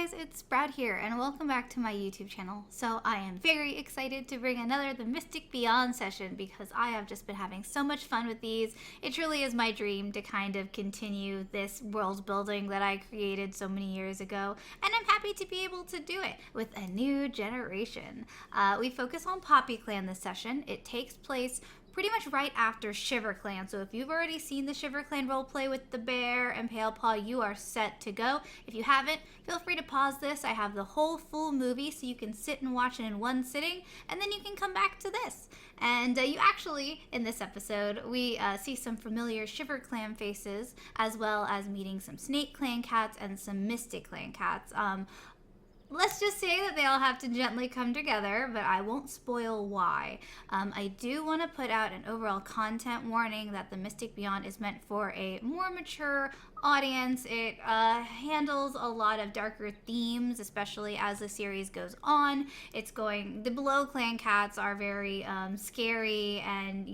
guys, it's Sprout here, and welcome back to my YouTube channel. So I am very excited to bring another The Mystic Beyond session because I have just been having so much fun with these. It truly is my dream to kind of continue this world building that I created so many years ago, and I'm happy to be able to do it with a new generation. We focus on Poppyclan this session. It takes place pretty much right after ShiverClan. So if you've already seen the ShiverClan roleplay with the bear and Palepaw, you are set to go. If you haven't, feel free to pause this. I have the whole full movie so you can sit and watch it in one sitting, and then you can come back to this. And you actually, in this episode, we see some familiar ShiverClan faces, as well as meeting some Snake Clan cats and some Mystic Clan cats. Let's just say that they all have to gently come together, but I won't spoil why. I do want to put out an overall content warning that The Mystic Beyond is meant for a more mature audience. It handles a lot of darker themes, especially as the series goes on. The Below Clan cats are very scary and,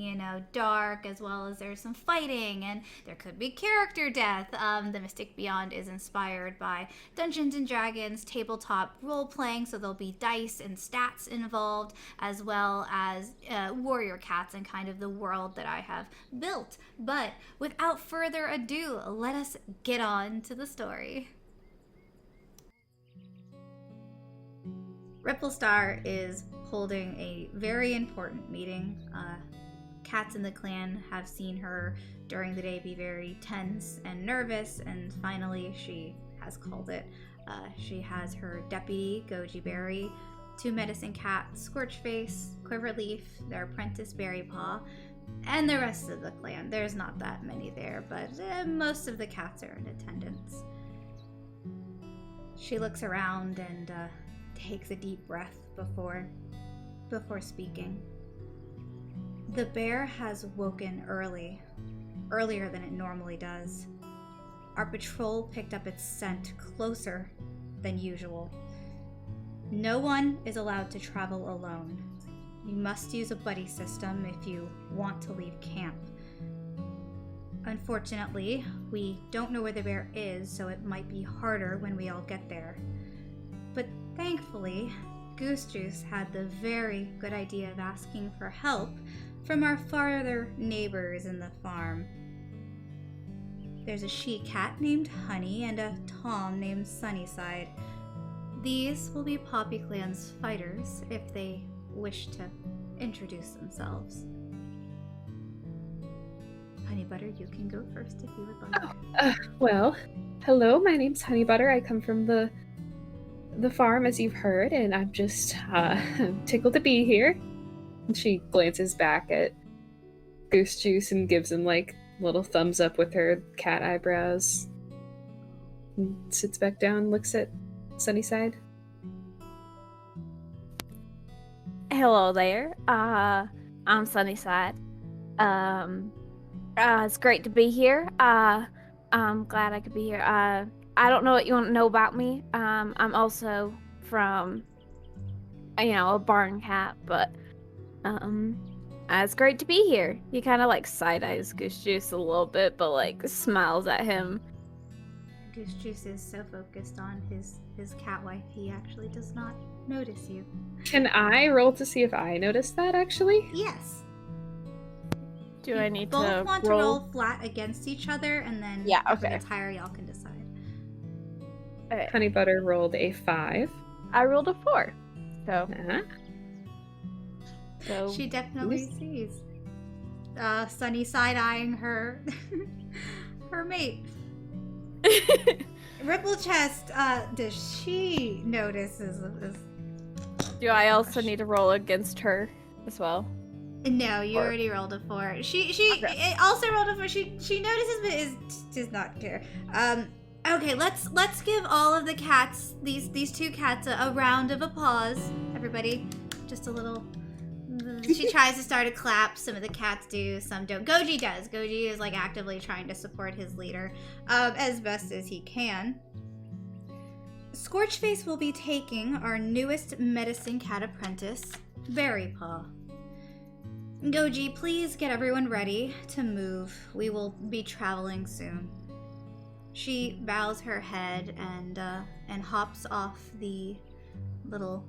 dark, as well as there's some fighting and there could be character death. The Mystic Beyond is inspired by Dungeons and Dragons tabletop role-playing, so there'll be dice and stats involved, as well as warrior cats and kind of the world that I have built. But without further ado, let us get on to the story. Littlesprout is holding a very important meeting. Cats in the clan have seen her during the day be very tense and nervous, and finally she has called it. She has her deputy, Goji Berry, 2 medicine cats, Scorchface, Quiverleaf, their apprentice Berrypaw, and the rest of the clan. There's not that many there, but most of the cats are in attendance. She looks around and takes a deep breath before speaking. The bear has woken earlier than it normally does. Our patrol picked up its scent closer than usual. No one is allowed to travel alone. You must use a buddy system if you want to leave camp. Unfortunately, we don't know where the bear is, so it might be harder when we all get there. But thankfully, Goose Juice had the very good idea of asking for help from our farther neighbors in the farm. There's a she-cat named Honey and a Tom named Sunnyside. These will be Poppyclan's fighters if they wish to introduce themselves. Honey Butter, you can go first if you would like. Well, hello, my name's Honey Butter. I come from the farm, as you've heard, and I'm just tickled to be here. And she glances back at Goose Juice and gives him little thumbs up with her cat eyebrows. And sits back down, looks at Sunnyside. Hello there. I'm Sunnyside. It's great to be here. I'm glad I could be here. I don't know what you want to know about me. I'm also from, a barn cat, but it's great to be here. He kind of side-eyes Goose Juice a little bit, but smiles at him. Goose Juice is so focused on his cat wife, he actually does not notice you. Can I roll to see if I noticed that, actually? Yes. Do I need to both want to roll flat against each other, and then okay. If it's higher, y'all can decide. Okay. Honey Butter rolled a 5. I rolled a 4. So. So she definitely sees Sunny side-eyeing her her mate. Ripple Chest, does she notice this? Do I also need to roll against her as well? No, you already rolled a 4. She okay. Also rolled a 4. She notices but does not care. Okay, let's give all of the cats, these 2 cats, a round of applause. Everybody, just a little. She tries to start a clap. Some of the cats do, some don't. Goji does. Goji is actively trying to support his leader as best as he can. Scorchface will be taking our newest medicine cat apprentice, Berrypaw. Goji, please get everyone ready to move. We will be traveling soon. She bows her head and hops off the little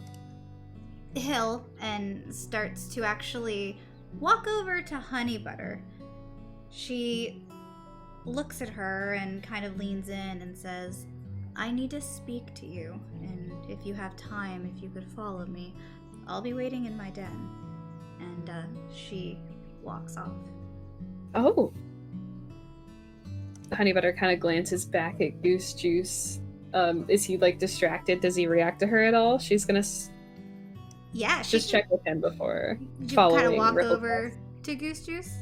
hill and starts to actually walk over to Honeybutter. She looks at her and kind of leans in and says, I need to speak to you, and if you have time, if you could follow me, I'll be waiting in my den. And she walks off. Oh. Honeybutter kind of glances back at Goose Juice. Is he like distracted? Does he react to her at all? She's gonna just check with him before following. Kind of walk Ripple over Juice. to Goose Juice,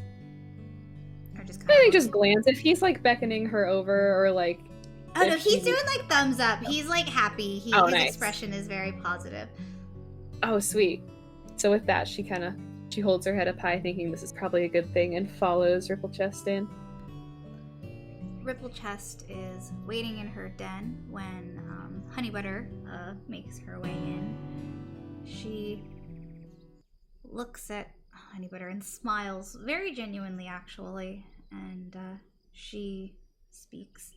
or just I think just glance if he's like beckoning her over or like. Oh no, he's doing like thumbs up. He's like happy. His nice. expression is very positive. Oh sweet. So with that, she holds her head up high, thinking this is probably a good thing, and follows Ripple Chest in. Ripple Chest is waiting in her den when Honeybutter makes her way in. She looks at Honeybutter and smiles very genuinely, actually, and she speaks.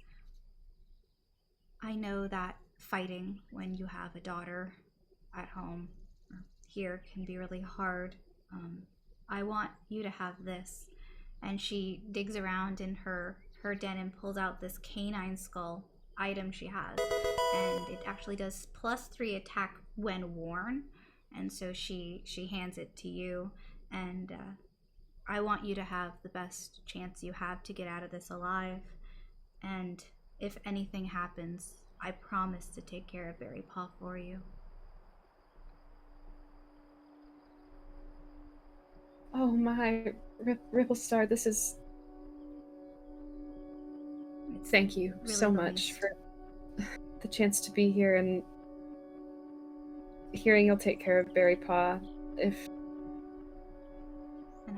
I know that fighting when you have a daughter at home or here can be really hard. I want you to have this. And she digs around in her den and pulls out this canine skull item she has. And it actually does +3 attack when worn. And so she hands it to you. And I want you to have the best chance you have to get out of this alive. And if anything happens, I promise to take care of Berrypaw for you. Oh my, Ripplestar, this is... Thank you really so much for the chance to be here and hearing you'll take care of Berrypaw.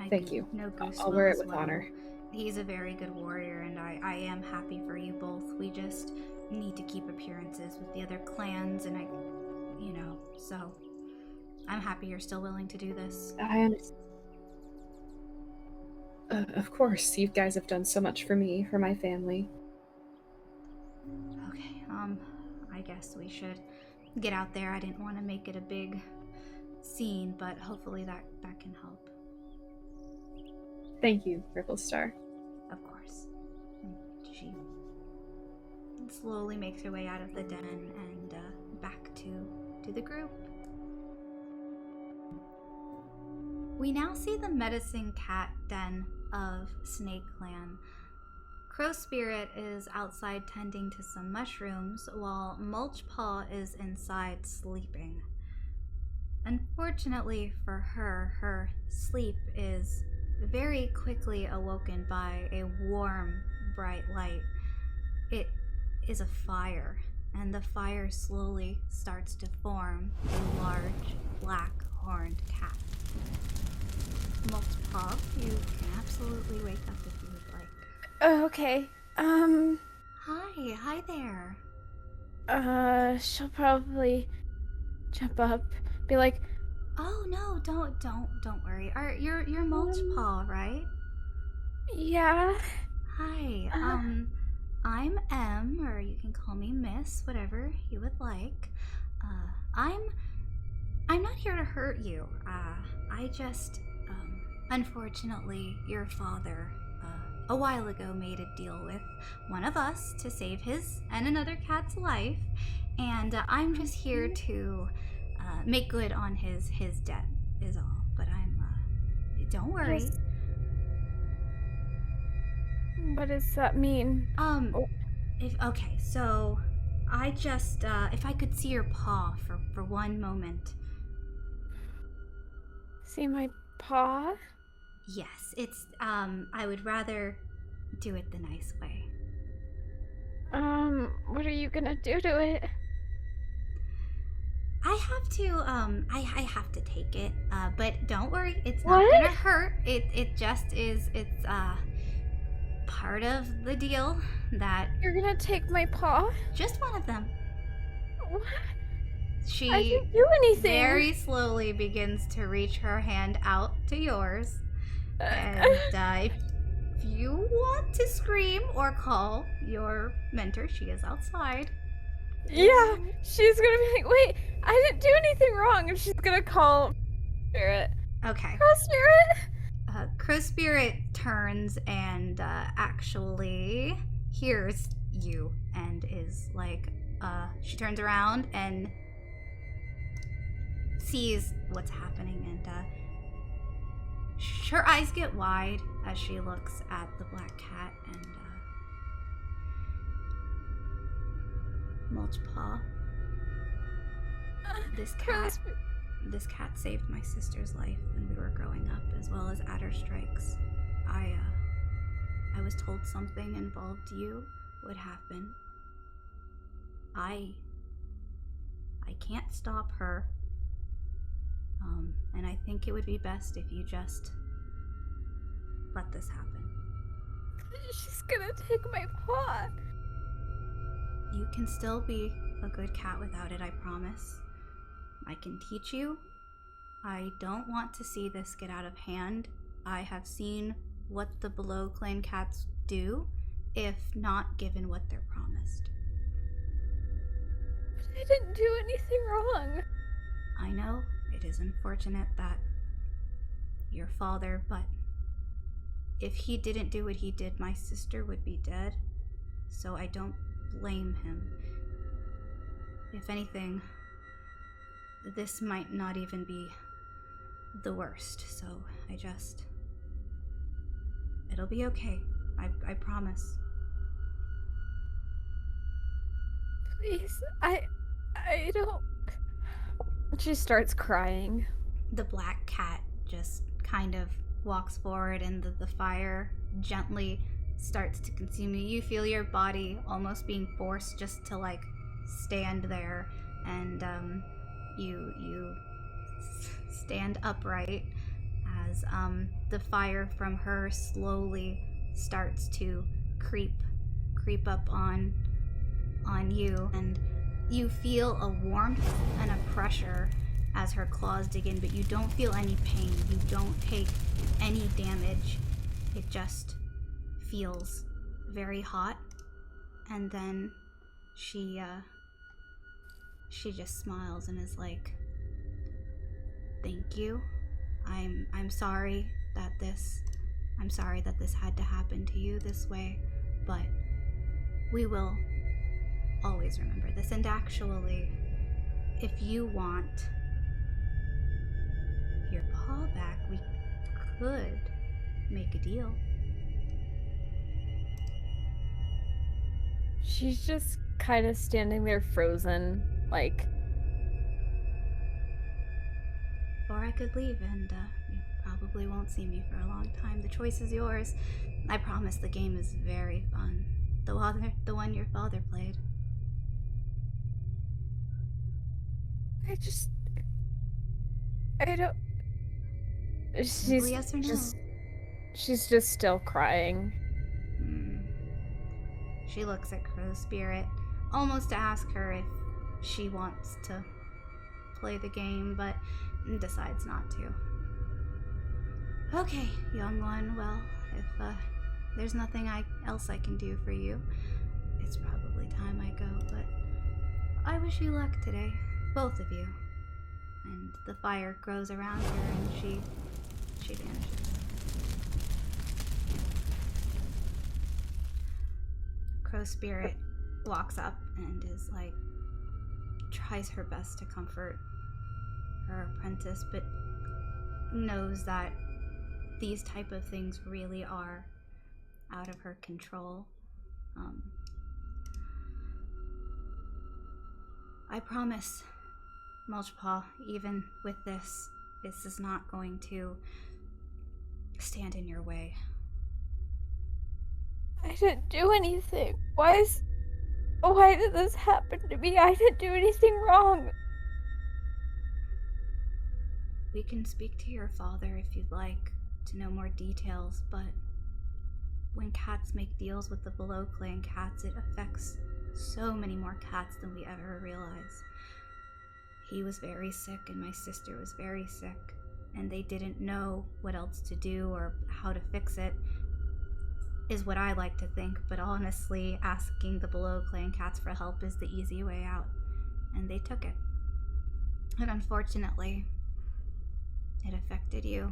Thank you. No Goose I'll will wear it as with well. honor. He's a very good warrior, and I am happy for you both. We just need to keep appearances with the other clans, and so I'm happy you're still willing to do this. I understand. Of course, you guys have done so much for me, for my family. Okay, I guess we should get out there. I didn't want to make it a big scene, but hopefully that can help. Thank you, Ripplestar. Of course. And she slowly makes her way out of the den and back to the group. We now see the medicine cat den of Snake Clan. Crow Spirit is outside tending to some mushrooms, while Mulchpaw is inside sleeping. Unfortunately for her, her sleep is very quickly awoken by a warm, bright light. It is a fire, and the fire slowly starts to form a large, black-horned cat. Mulchpaw, you can absolutely wake up if you would like. Oh, okay. Hi there. She'll probably jump up, be like, Oh no, don't worry. You're Mulchpaw, right? yeah. Hi. I'm M, or you can call me Miss, whatever you would like. I'm not here to hurt you. I just, unfortunately, your father, a while ago made a deal with one of us to save his and another cat's life, and I'm just here to make good on his debt is all. But don't worry. Yes. What does that mean? Okay, so I just, if I could see your paw for one moment. See my paw? Yes, it's, I would rather do it the nice way. What are you gonna do to it? I have to, I have to take it, but don't worry, it's not gonna hurt. It just is, it's, part of the deal that... You're gonna take my paw? Just one of them. What? She I didn't do anything. very slowly begins to reach her hand out to yours. And if you want to scream or call your mentor, she is outside. Yeah, she's gonna be like, wait, I didn't do anything wrong, and she's gonna call Spirit. Okay. Crow Spirit! Crow Spirit turns and actually hears you and is like, she turns around and sees what's happening, and her eyes get wide as she looks at the black cat and Mulchpaw. This cat saved my sister's life when we were growing up, as well as adder strikes. I was told something involved you would happen. I can't stop her. And I think it would be best if you just let this happen. She's gonna take my paw. You can still be a good cat without it, I promise. I can teach you. I don't want to see this get out of hand. I have seen what the below clan cats do if not given what they're promised. But I didn't do anything wrong. I know it is unfortunate that your father, but if he didn't do what he did, my sister would be dead. So I don't blame him. If anything, this might not even be the worst, so it'll be okay. I promise. Please, I don't... She starts crying. The black cat just kind of walks forward, and the fire gently starts to consume you. You feel your body almost being forced just to like stand there, and you stand upright as the fire from her slowly starts to creep up on you, and you feel a warmth and a pressure as her claws dig in, but you don't feel any pain. You don't take any damage. It just feels very hot, and then she just smiles and is like, "Thank you. I'm sorry that this had to happen to you this way, but we will always remember this. And actually, if you want your paw back, we could make a deal." She's just kind of standing there frozen, like... Or I could leave, and you probably won't see me for a long time. The choice is yours. I promise the game is very fun. The one your father played. I don't... Simply yes or no? She's just still crying. She looks at Crow Spirit, almost to ask her if she wants to play the game, but decides not to. Okay, young one, well, if there's nothing else I can do for you, it's probably time I go, but I wish you luck today, both of you. And the fire grows around her, and she vanishes. Crow Spirit walks up and is like, tries her best to comfort her apprentice, but knows that these type of things really are out of her control. I promise, Mulchpaw, even with this is not going to stand in your way. I didn't do anything. Why did this happen to me? I didn't do anything wrong. We can speak to your father if you'd like to know more details, but when cats make deals with the below clan cats, it affects so many more cats than we ever realize. He was very sick, and my sister was very sick, and they didn't know what else to do or how to fix it. is what I like to think, but honestly, asking the below clan cats for help is the easy way out, and they took it. And unfortunately, it affected you.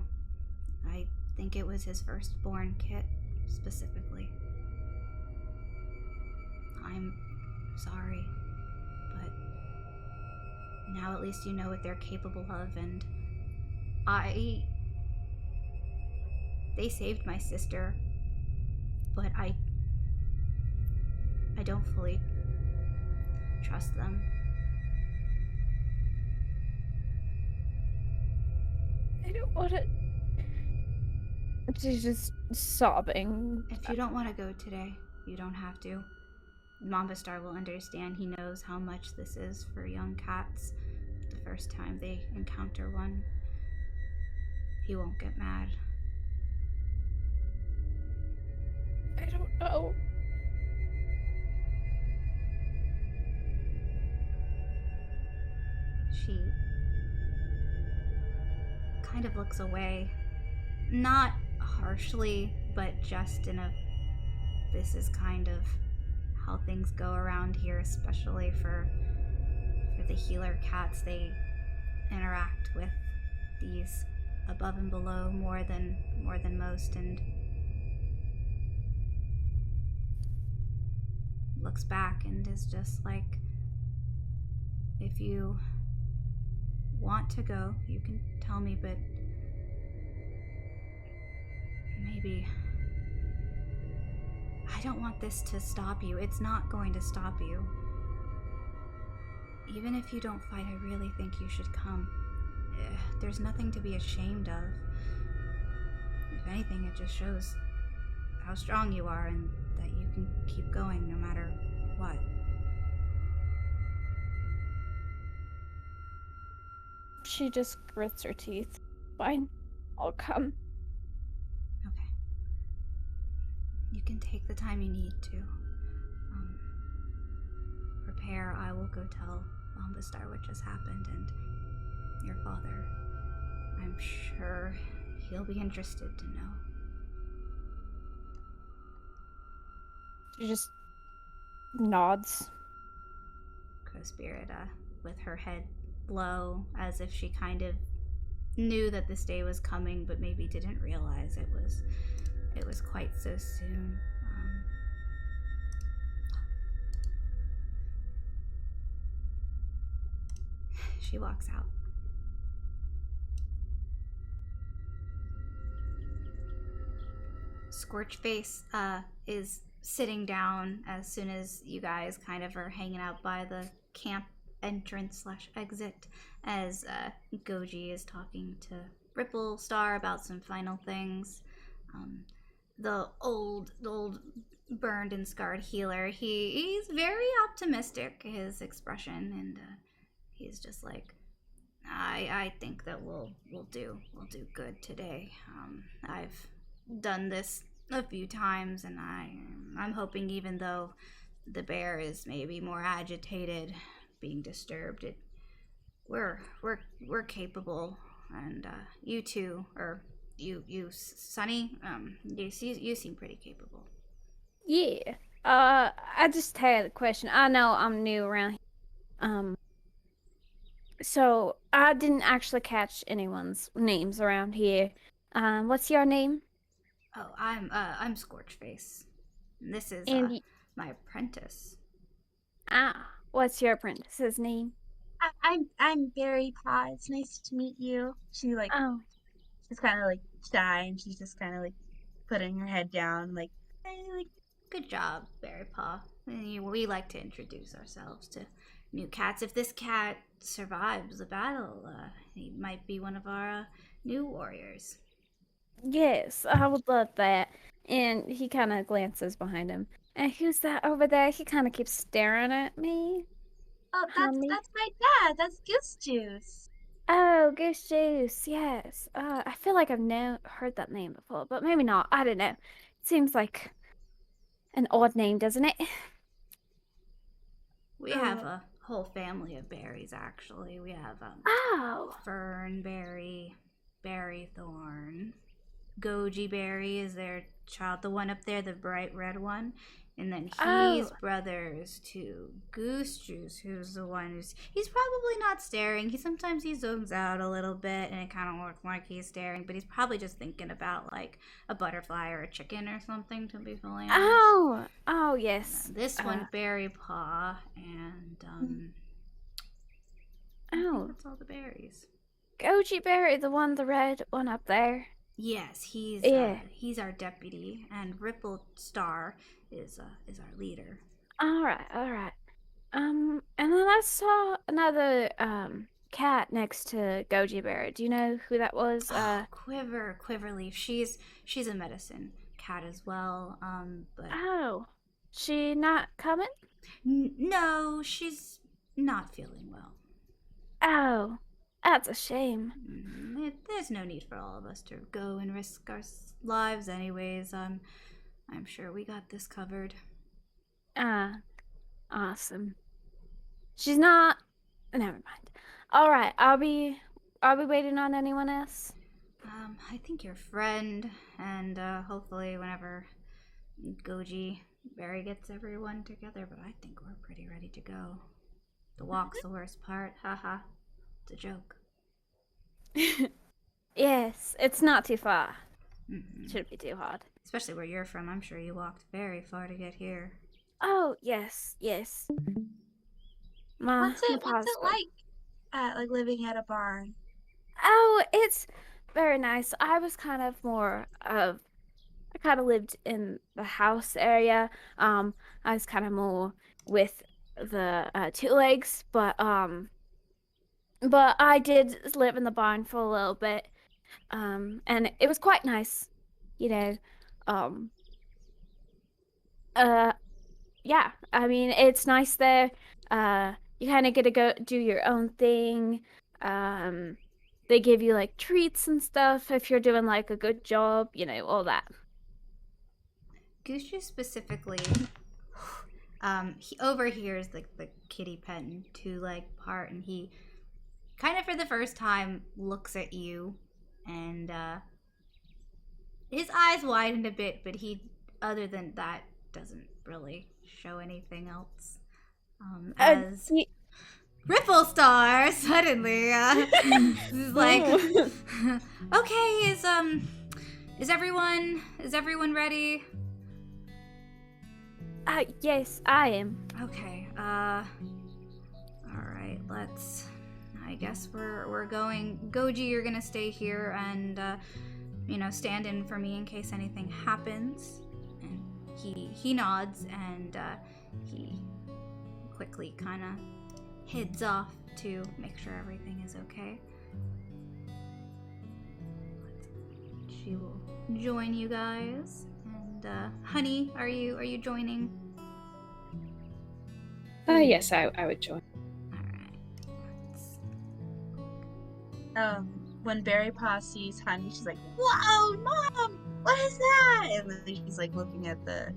I think it was his firstborn kit, specifically. I'm sorry, but now at least you know what they're capable of, and they saved my sister, but I don't fully trust them. I don't want to. She's just sobbing. If you don't want to go today, you don't have to. Mombastar will understand. He knows how much this is for young cats the first time they encounter one. He won't get mad. I don't know. She kind of looks away. Not harshly, but just in a, this is kind of how things go around here, especially for the healer cats. They interact with these above and below more than most, and looks back and is just like, if you want to go, you can tell me, but maybe I don't want this to stop you. It's not going to stop you. Even if you don't fight, I really think you should come. There's nothing to be ashamed of. If anything, it just shows how strong you are and that you can keep going no matter what. She just grits her teeth. Fine, I'll come. Okay. You can take the time you need to. Prepare. I will go tell Mombastar what just happened, and your father. I'm sure he'll be interested to know. She just nods. Co-Spirit, with her head low, as if she kind of knew that this day was coming, but maybe didn't realize it was quite so soon. She walks out. Scorchface is sitting down as soon as you guys kind of are hanging out by the camp entrance / exit, as Goji is talking to Ripplestar about some final things. The old burned and scarred healer, he's very optimistic, his expression, and he's just like, I think that we'll do good today. I've done this a few times, and I'm hoping, even though the bear is maybe more agitated, being disturbed, we're capable, and you two, or you Sunny, you seem pretty capable. Yeah. I just had a question. I know I'm new around here. So I didn't actually catch anyone's names around here. What's your name? Oh, I'm Scorchface. This is And my apprentice. what's your apprentice's name? I'm Berrypaw. It's nice to meet you. She's kind of like shy, and she's just kind of like putting her head down, like, hey, like, good job, Berrypaw. We like to introduce ourselves to new cats. If this cat survives the battle, he might be one of our new warriors. Yes, I would love that. And he kind of glances behind him. And who's that over there? He kind of keeps staring at me. oh, Honey. that's my dad. That's Goose Juice. Oh, Goose Juice, yes. I feel like I've heard that name before, but maybe not. I don't know. It seems like an odd name, doesn't it? We have a whole family of berries, actually. We have Fernberry, Berrythorn, Goji Berry is their child, the one up there, the bright red one. And then he's Oh. brothers to Goose Juice, who's the one he's probably not staring. Sometimes he zooms out a little bit and it kind of looks like he's staring, but he's probably just thinking about like a butterfly or a chicken or something, to be fully honest. Oh, yes. This one, Berrypaw, and I think that's all the berries. Goji Berry, the red one up there. Yes, he's our deputy, and Littlesprout is our leader. All right. And then I saw another cat next to Goji Berry. Do you know who that was? Quiverleaf. She's a medicine cat as well. But she not coming? No, she's not feeling well. Oh, that's a shame. There's no need for all of us to go and risk our lives anyways. I'm sure we got this covered. Awesome. She's not... Never mind. All right, I'll be waiting on anyone else. I think your friend, and hopefully whenever Goji Berry gets everyone together, but I think we're pretty ready to go. The walk's the worst part. Haha. It's a joke. Yes, it's not too far. Mm-hmm. Shouldn't be too hard. Especially where you're from. I'm sure you walked very far to get here. Oh, yes. What's it like living at a barn? Oh, it's very nice. I kind of lived in the house area. I was kind of more with the two legs, but I did live in the barn for a little bit. And it was quite nice, you know. Yeah, I mean, it's nice there. You kind of get to go do your own thing. They give you like treats and stuff if you're doing like a good job, you know, all that. Goose Juice specifically, he overhears the kitty pet and two-leg part, and he kind of for the first time looks at you, and his eyes widen a bit, but he, other than that, doesn't really show anything else. As Littlesprout suddenly is like, okay, is everyone ready? Yes, I am. Okay. All right. I guess we're going. Goji, you're gonna stay here and stand in for me in case anything happens. And he nods and he quickly kind of heads off to make sure everything is okay. She will join you guys. And Honey, are you joining? Yes, I would join. All right. When Berrypaw sees Honey, she's like, "Whoa, Mom! What is that?" And then she's like looking at the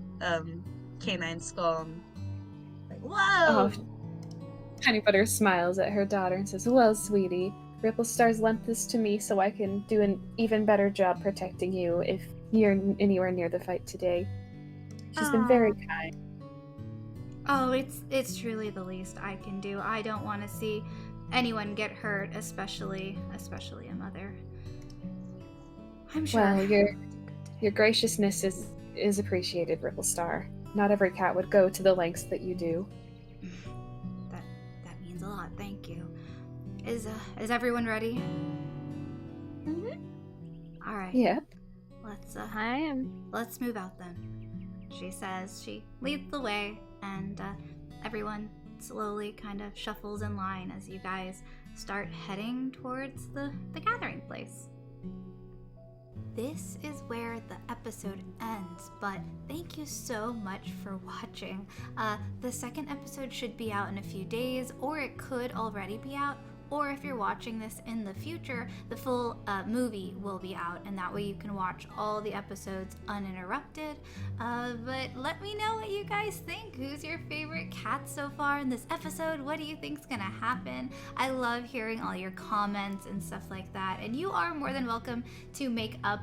canine skull, and like, "Whoa!" Oh, Honey Butter smiles at her daughter and says, "Well, sweetie, Littlesprout's lent this to me so I can do an even better job protecting you if you're anywhere near the fight today. She's been very kind." Oh, it's truly the least I can do. I don't want to see anyone get hurt, especially a mother. I'm sure. Well, your graciousness is appreciated, Littlesprout. Not every cat would go to the lengths that you do. That means a lot. Thank you. Is everyone ready? Mm-hmm. All right. Yep. I am. Let's move out then. She says. She leads the way, and everyone slowly kind of shuffles in line as you guys start heading towards the gathering place. This is where the episode ends, but thank you so much for watching. The second episode should be out in a few days, or it could already be out. or if you're watching this in the future, the full movie will be out, and that way you can watch all the episodes uninterrupted. But let me know what you guys think. Who's your favorite cat so far in this episode? What do you think's gonna happen? I love hearing all your comments and stuff like that, and you are more than welcome to make up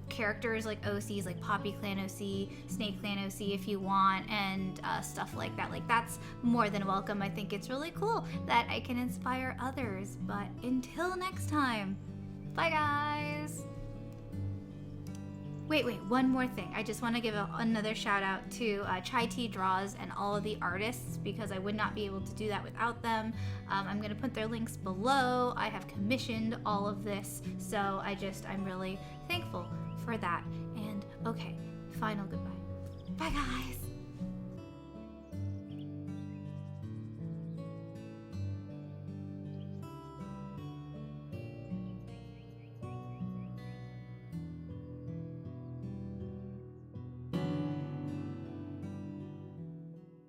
characters like OCs, like Poppyclan OC, SnakeClan OC if you want, and stuff like that. Like, that's more than welcome. I think it's really cool that I can inspire others. But until next time, bye guys. Wait, one more thing. I just want to give another shout out to Chai Tea Draws and all of the artists, because I would not be able to do that without them. I'm going to put their links below. I have commissioned all of this, so I'm really thankful for that. And okay, final goodbye. Bye guys.